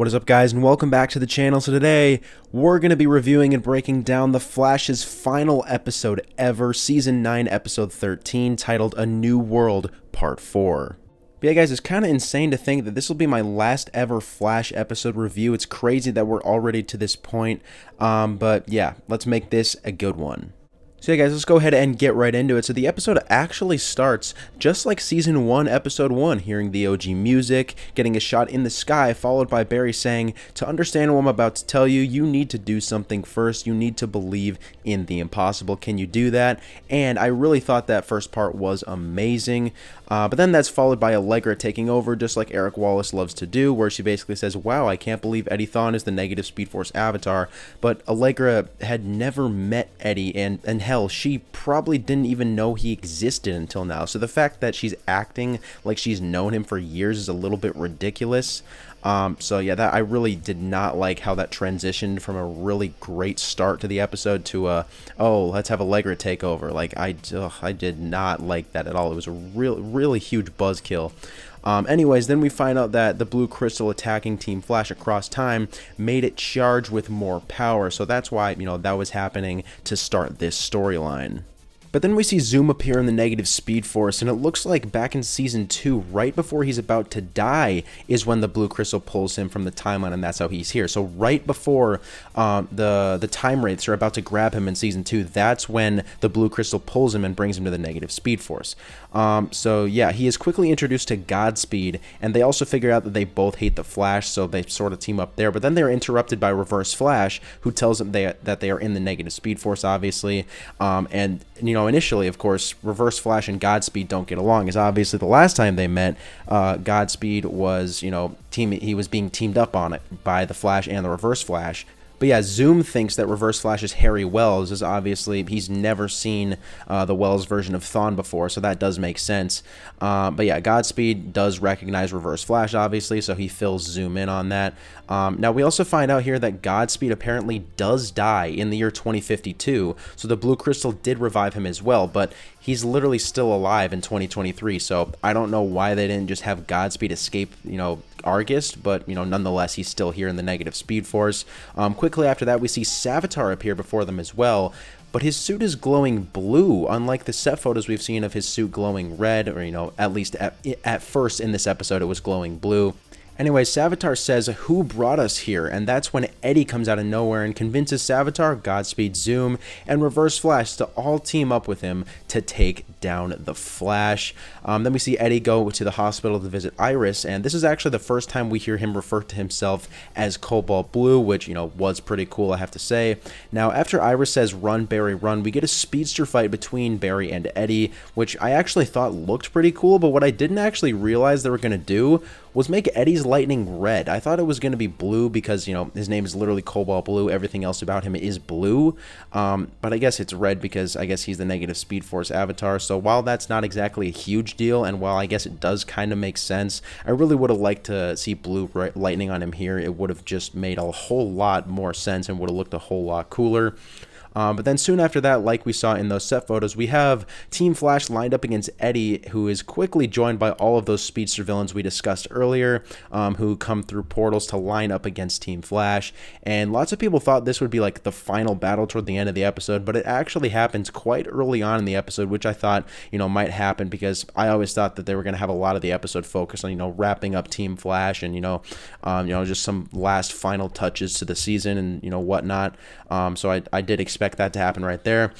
What is up, guys, and welcome back to the channel. So today we're going to be reviewing and breaking down The Flash's final episode ever, Season 9, Episode 13, titled A New World, Part 4. But yeah, guys, it's kind of insane to think that this will be my last ever Flash episode review. It's crazy that we're already to this point, but yeah, let's make this a good one. So yeah, guys, let's go ahead and get right into it. So the episode actually starts just like Season 1, Episode 1, hearing the OG music, getting a shot in the sky, followed by Barry saying, "To understand what I'm about to tell you, you need to do something first. You need to believe in the impossible. Can you do that?" And I really thought that first part was amazing. But then that's followed by Allegra taking over, just like Eric Wallace loves to do, where she basically says, "Wow, I can't believe Eddie Thawne is the negative Speed Force avatar." But Allegra had never met Eddie, and hell, she probably didn't even know he existed until now. So the fact that she's acting like she's known him for years is a little bit ridiculous. So yeah, that I really did not like how that transitioned from a really great start to the episode to oh, let's have Allegra take over. Like I did not like that at all. It was a really huge buzzkill. Anyways, then we find out that the Blue Crystal attacking Team Flash across time made it charged with more power. So that's why, that was happening to start this storyline. But then we see Zoom appear in the negative Speed Force, and it looks like back in Season 2, right before he's about to die, is when the Blue Crystal pulls him from the timeline, and that's how he's here. So right before the Time Wraiths are about to grab him in Season 2, that's when the Blue Crystal pulls him and brings him to the negative Speed Force. So yeah, he is quickly introduced to Godspeed, and they also figure out that they both hate the Flash, so they sort of team up there. But then they're interrupted by Reverse Flash, who tells them that they are in the negative Speed Force, obviously, and initially, of course, Reverse Flash and Godspeed don't get along, as obviously the last time they met, Godspeed was, he was being teamed up on it by the Flash and the Reverse Flash. But yeah, Zoom thinks that Reverse Flash is Harry Wells, as obviously he's never seen the Wells version of Thawne before, so that does make sense. But yeah, Godspeed does recognize Reverse Flash, obviously, so he fills Zoom in on that. Now, we also find out here that Godspeed apparently does die in the year 2052, so the Blue Crystal did revive him as well, but he's literally still alive in 2023, so I don't know why they didn't just have Godspeed escape, Argus, but nonetheless he's still here in the negative Speed Force. Quickly after that, we see SAVIATR appear before them as well, but his suit is glowing blue, unlike the set photos we've seen of his suit glowing red, or at least at first in this episode it was glowing blue. Anyway, SAVIATR says, "Who brought us here?" And that's when Eddie comes out of nowhere and convinces SAVIATR, Godspeed, Zoom, and Reverse Flash to all team up with him to take down the Flash. Then we see Eddie go to the hospital to visit Iris, and this is actually the first time we hear him refer to himself as Cobalt Blue, which, was pretty cool, I have to say. Now, after Iris says, "Run, Barry, run," we get a speedster fight between Barry and Eddie, which I actually thought looked pretty cool, but what I didn't actually realize they were going to do was make Eddie's lightning red. I thought it was going to be blue because, his name is literally Cobalt Blue. Everything else about him is blue. But I guess it's red because I guess he's the negative Speed Force avatar. So while that's not exactly a huge deal, and while I guess it does kind of make sense, I really would have liked to see blue lightning on him here. It would have just made a whole lot more sense and would have looked a whole lot cooler. But then soon after that, like we saw in those set photos, we have Team Flash lined up against Eddie, who is quickly joined by all of those speedster villains we discussed earlier, who come through portals to line up against Team Flash. And lots of people thought this would be like the final battle toward the end of the episode, but it actually happens quite early on in the episode, which I thought, might happen, because I always thought that they were going to have a lot of the episode focused on, wrapping up Team Flash and, just some last final touches to the season and, whatnot. So I did expect that to happen right there.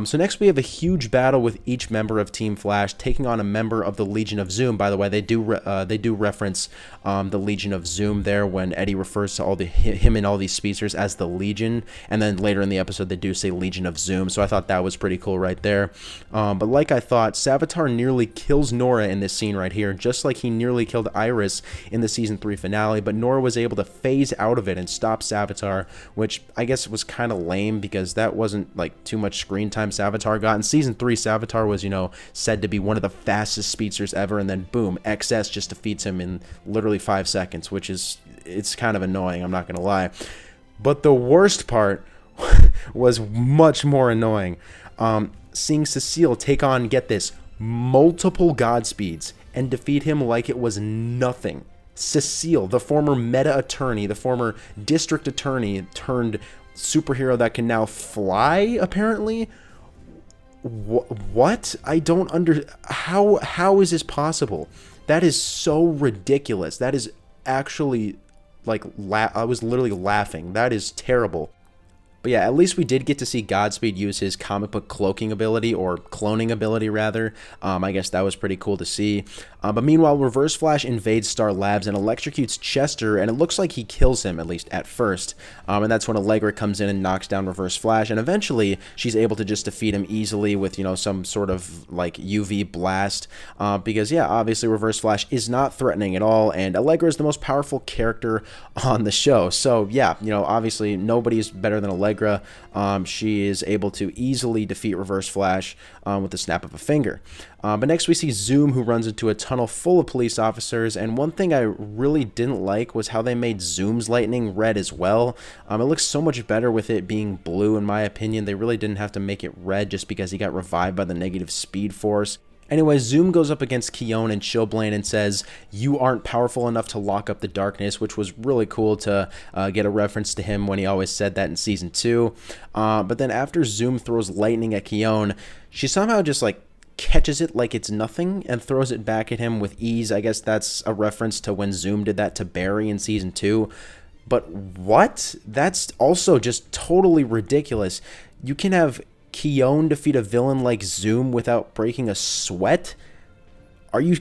So next we have a huge battle with each member of Team Flash taking on a member of the Legion of Zoom. By the way, they do reference the Legion of Zoom there when Eddie refers to him and all these speedsters as the Legion, and then later in the episode they do say Legion of Zoom. So I thought that was pretty cool right there. But like I thought, SAVIATR nearly kills Nora in this scene right here, just like he nearly killed Iris in the Season 3 finale. But Nora was able to phase out of it and stop SAVIATR, which I guess was kind of lame because that wasn't like too much screen time SAVIATR got. In Season 3, SAVIATR was, said to be one of the fastest speedsters ever, and then boom, XS just defeats him in literally 5 seconds, which it's kind of annoying, I'm not gonna lie. But the worst part was much more annoying. Seeing Cecile take on, get this, multiple Godspeeds and defeat him like it was nothing. Cecile, the former meta attorney, the former district attorney turned superhero that can now fly, apparently. What? I don't how is this possible? That is so ridiculous. That is actually like I was literally laughing. That is terrible. But yeah, at least we did get to see Godspeed use his comic book cloaking ability, or cloning ability rather. I guess that was pretty cool to see. But meanwhile, Reverse Flash invades Star Labs and electrocutes Chester, and it looks like he kills him, at least at first. And that's when Allegra comes in and knocks down Reverse Flash, and eventually she's able to just defeat him easily with, some sort of like UV blast. Because yeah, obviously Reverse Flash is not threatening at all, and Allegra is the most powerful character on the show. So yeah, obviously nobody's better than Allegra. She is able to easily defeat Reverse Flash with the snap of a finger. But next we see Zoom, who runs into a tunnel full of police officers, and one thing I really didn't like was how they made Zoom's lightning red as well. It looks so much better with it being blue, in my opinion. They really didn't have to make it red just because he got revived by the negative speed force. Anyway, Zoom goes up against Keone and Chillblaine and says, "You aren't powerful enough to lock up the darkness," which was really cool to get a reference to him when he always said that in Season 2. But then after Zoom throws lightning at Keone, she somehow just like catches it like it's nothing and throws it back at him with ease. I guess that's a reference to when Zoom did that to Barry in Season 2. But what? That's also just totally ridiculous. You can have Keone defeat a villain like Zoom without breaking a sweat? Are you...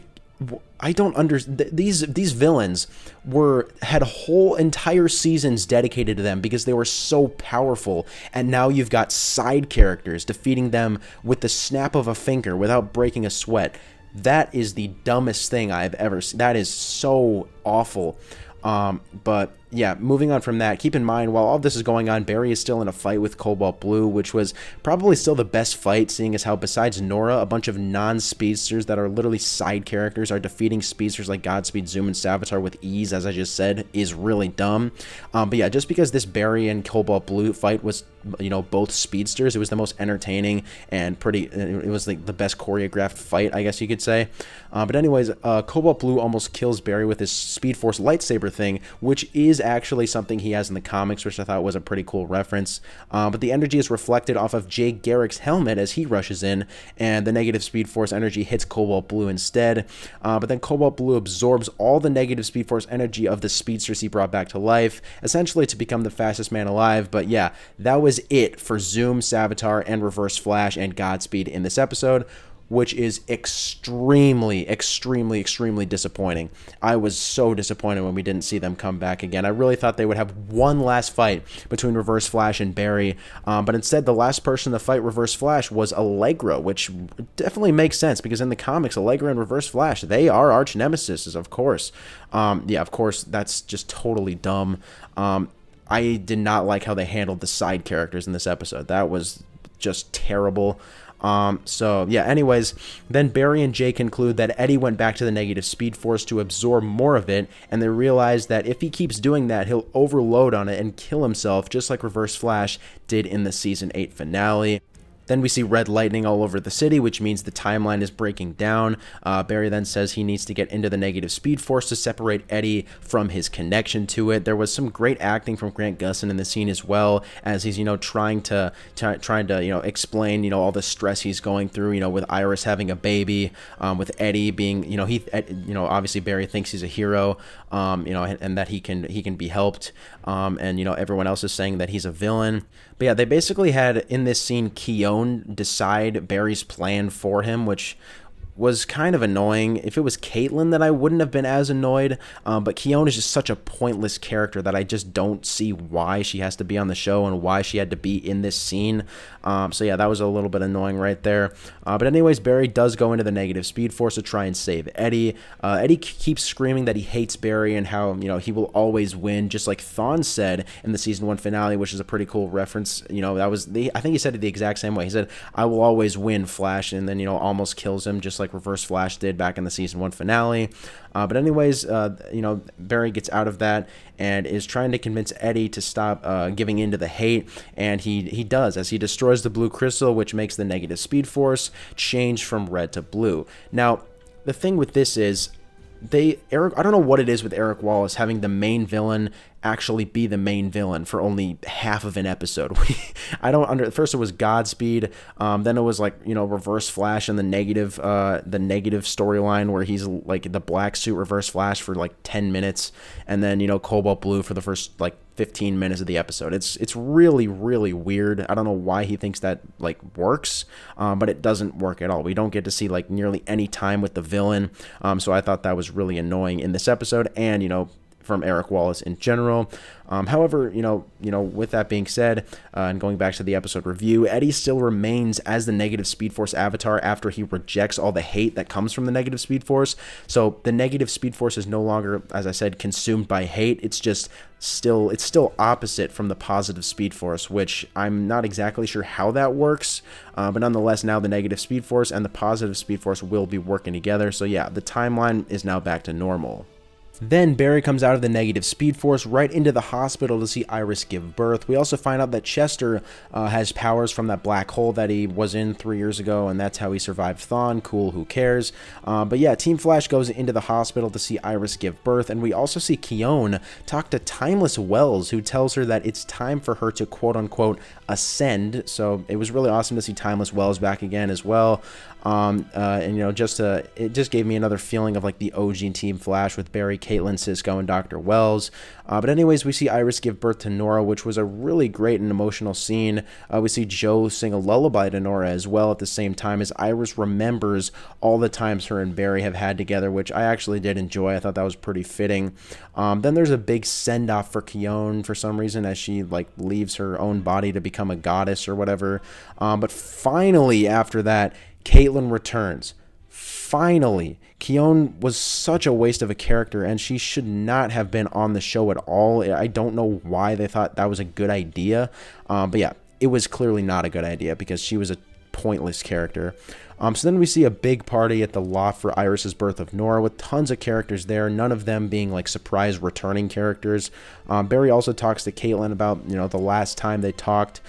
I don't understand. These villains had whole entire seasons dedicated to them because they were so powerful, and now you've got side characters defeating them with the snap of a finger without breaking a sweat. That is the dumbest thing I've ever seen. That is so awful. But yeah, moving on from that, keep in mind, while all this is going on, Barry is still in a fight with Cobalt Blue, which was probably still the best fight, seeing as how besides Nora, a bunch of non-speedsters that are literally side characters are defeating speedsters like Godspeed, Zoom, and SAVIATR with ease, as I just said, is really dumb. But yeah, just because this Barry and Cobalt Blue fight was, both speedsters, it was the most entertaining and it was like the best choreographed fight, I guess you could say. But anyways, Cobalt Blue almost kills Barry with his Speed Force lightsaber thing, which is actually something he has in the comics, which I thought was a pretty cool reference. But the energy is reflected off of Jay Garrick's helmet as he rushes in, and the negative Speed Force energy hits Cobalt Blue instead. But then Cobalt Blue absorbs all the negative Speed Force energy of the speedsters he brought back to life, essentially to become the fastest man alive. But yeah, that was it for Zoom, SAVIATR, and Reverse Flash and Godspeed in this episode, which is extremely disappointing. I was so disappointed when we didn't see them come back again. I really thought they would have one last fight between Reverse Flash and Barry, but instead the last person to fight Reverse Flash was Allegra, which definitely makes sense because in the comics, Allegra and Reverse Flash, they are arch nemesis, of course. Yeah, of course, that's just totally dumb. I did not like how they handled the side characters in this episode. That was just terrible. So yeah, anyways, then Barry and Jay conclude that Eddie went back to the negative Speed Force to absorb more of it, and they realize that if he keeps doing that, he'll overload on it and kill himself, just like Reverse Flash did in the Season 8 finale. Then we see red lightning all over the city, which means the timeline is breaking down. Barry then says he needs to get into the negative Speed Force to separate Eddie from his connection to it. There was some great acting from Grant Gustin in the scene as well, as he's, trying to explain, all the stress he's going through, with Iris having a baby, with Eddie being, obviously Barry thinks he's a hero, and that he can be helped. And everyone else is saying that he's a villain. But yeah, they basically had in this scene Keone decide Barry's plan for him, which was kind of annoying. If it was Caitlin, then I wouldn't have been as annoyed, but Keone is just such a pointless character that I just don't see why she has to be on the show and why she had to be in this scene. So yeah, that was a little bit annoying right there. But anyways, Barry does go into the negative Speed Force to try and save Eddie. Eddie keeps screaming that he hates Barry and how, he will always win, just like Thawne said in the Season 1 finale, which is a pretty cool reference. I think he said it the exact same way. He said, "I will always win, Flash," and then, almost kills him, just like Reverse Flash did back in the Season 1 finale. But anyways, Barry gets out of that and is trying to convince Eddie to stop giving in to the hate, and he does, as he destroys the blue crystal, which makes the negative Speed Force change from red to blue. Now, the thing with this is, I don't know what it is with Eric Wallace having the main villain actually be the main villain for only half of an episode. First it was Godspeed, then it was like, Reverse Flash and the negative storyline where he's like the black suit Reverse Flash for like 10 minutes, and then Cobalt Blue for the first like 15 minutes of the episode. It's really, really weird. I don't know why he thinks that like works, but it doesn't work at all. We don't get to see like nearly any time with the villain, so I thought that was really annoying in this episode, and from Eric Wallace in general. However, with that being said, and going back to the episode review, Eddie still remains as the negative Speed Force avatar after he rejects all the hate that comes from the negative Speed Force. So the negative Speed Force is no longer, as I said, consumed by hate. It's just still opposite from the positive Speed Force, which I'm not exactly sure how that works. But nonetheless, now the negative Speed Force and the positive Speed Force will be working together. So yeah, the timeline is now back to normal. Then Barry comes out of the negative Speed Force right into the hospital to see Iris give birth. We also find out that Chester has powers from that black hole that he was in 3 years ago, and that's how he survived Thawne. Cool, who cares? But yeah, Team Flash goes into the hospital to see Iris give birth, and we also see Keone talk to Timeless Wells, who tells her that it's time for her to quote-unquote ascend. So it was really awesome to see Timeless Wells back again as well. It just gave me another feeling of like the OG Team Flash with Barry, Caitlin, Cisco, and Dr. Wells. But anyways, we see Iris give birth to Nora, which was a really great and emotional scene. We see Joe sing a lullaby to Nora as well at the same time as Iris remembers all the times her and Barry have had together, which I actually did enjoy. I thought that was pretty fitting. Then there's a big send-off for Keone for some reason as she like leaves her own body to become a goddess or whatever. But finally, after that, Caitlin returns. Finally. Keone was such a waste of a character, and she should not have been on the show at all. I don't know why they thought that was a good idea. But yeah, it was clearly not a good idea because she was a pointless character. So then we see a big party at the loft for Iris's birth of Nora with tons of characters there, none of them being like surprise returning characters. Barry also talks to Caitlin about, the last time they talked,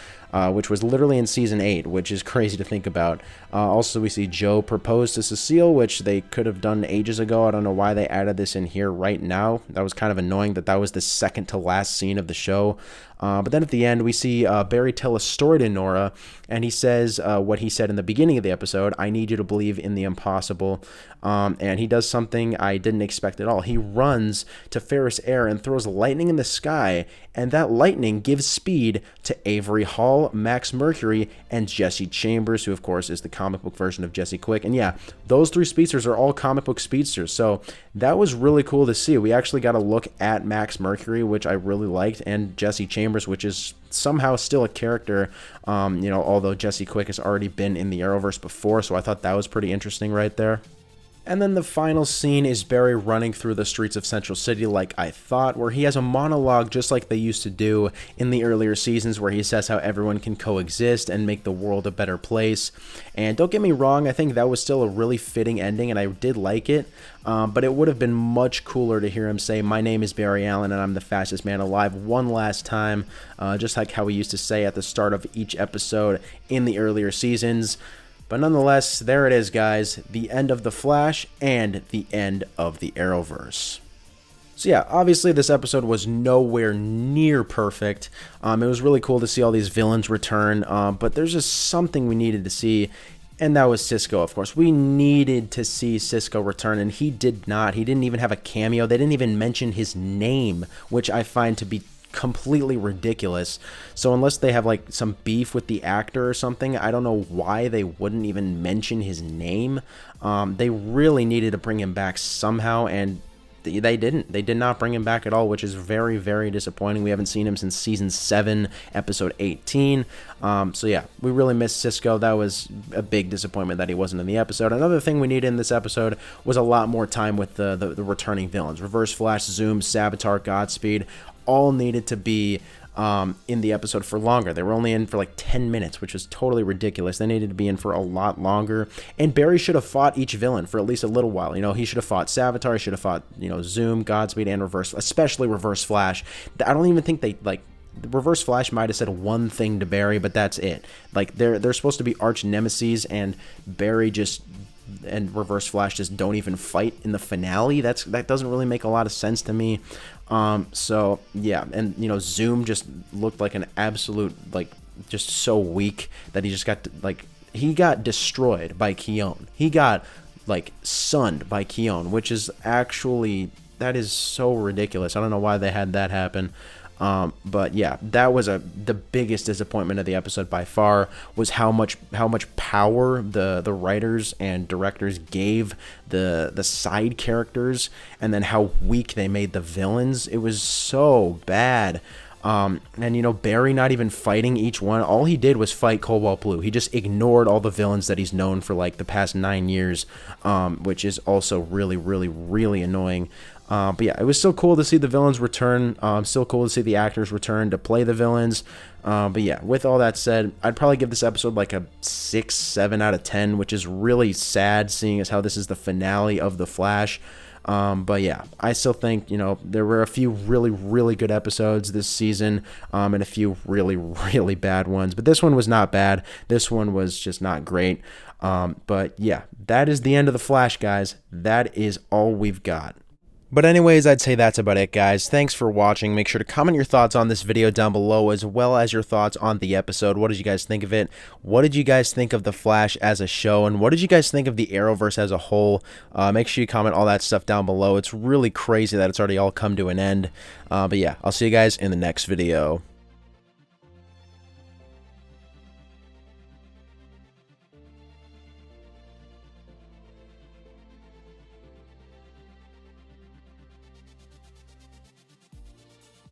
which was literally in season 8, which is crazy to think about. Also, we see Joe propose to Cecile, which they could have done ages ago. I don't know why they added this in here right now. That was kind of annoying that was the second to last scene of the show. But then at the end, we see Barry tell a story to Nora, and he says what he said in the beginning of the episode: I need you to believe in the impossible. And he does something I didn't expect at all. He runs to Ferris Air and throws lightning in the sky, and that lightning gives speed to Avery Hall, Max Mercury, and Jesse Chambers, who of course is the comic book version of Jesse Quick. And yeah, those 3 speedsters are all comic book speedsters, so that was really cool to see. We actually got a look at Max Mercury, which I really liked, and Jesse Chambers, which is somehow still a character, although Jesse Quick has already been in the Arrowverse before, so I thought that was pretty interesting right there. And then the final scene is Barry running through the streets of Central City like I thought, where he has a monologue just like they used to do in the earlier seasons, where he says how everyone can coexist and make the world a better place. And don't get me wrong, I think that was still a really fitting ending, and I did like it, but it would have been much cooler to hear him say, "My name is Barry Allen, and I'm the fastest man alive," one last time, just like how he used to say at the start of each episode in the earlier seasons. But nonetheless, there it is, guys. The end of The Flash and the end of the Arrowverse. So yeah, obviously this episode was nowhere near perfect. It was really cool to see all these villains return, but there's just something we needed to see, and that was Cisco, of course. We needed to see Cisco return, and he did not. He didn't even have a cameo. They didn't even mention his name, which I find to be completely ridiculous. So unless they have like some beef with the actor or something, I don't know why they wouldn't even mention his name. They really needed to bring him back somehow, and they didn't. They did not bring him back at all, which is very, very disappointing. We haven't seen him since season 7, episode 18. So yeah, we really missed Cisco. That was a big disappointment that he wasn't in the episode. Another thing we needed in this episode was a lot more time with the returning villains. Reverse Flash, Zoom, Saviatar, Godspeed, all needed to be in the episode for longer. They were only in for like 10 minutes, which was totally ridiculous. They needed to be in for a lot longer. And Barry should have fought each villain for at least a little while. He should have fought Saviatar, he should have fought, Zoom, Godspeed, and especially Reverse Flash. I don't even think Reverse Flash might have said one thing to Barry, but that's it. Like they're supposed to be arch nemesis, and Barry just and Reverse Flash just don't even fight in the finale. That doesn't really make a lot of sense to me. So yeah, and you know, Zoom just looked like an absolute, like, just so weak that he just got like, he got destroyed by Keone. He got like sunned by Keone, which is actually, that is so ridiculous. I don't know why they had that happen. But yeah, that was the biggest disappointment of the episode by far, was how much power the writers and directors gave the side characters, and then how weak they made the villains. It was so bad. And you know, Barry not even fighting each one. All he did was fight Cobalt Blue. He just ignored all the villains that he's known for like the past 9 years, which is also really, really, really annoying. But yeah, it was still cool to see the villains return. Still cool to see the actors return to play the villains. But yeah, with all that said, I'd probably give this episode like a 6, 7 out of 10, which is really sad, seeing as how this is the finale of The Flash. But yeah, I still think, you know, there were a few really, really good episodes this season, and a few really, really bad ones. But this one was not bad. This one was just not great. But yeah, that is the end of The Flash, guys. That is all we've got. But anyways, I'd say that's about it, guys. Thanks for watching. Make sure to comment your thoughts on this video down below, as well as your thoughts on the episode. What did you guys think of it? What did you guys think of The Flash as a show? And what did you guys think of the Arrowverse as a whole? Make sure you comment all that stuff down below. It's really crazy that it's already all come to an end. But yeah, I'll see you guys in the next video.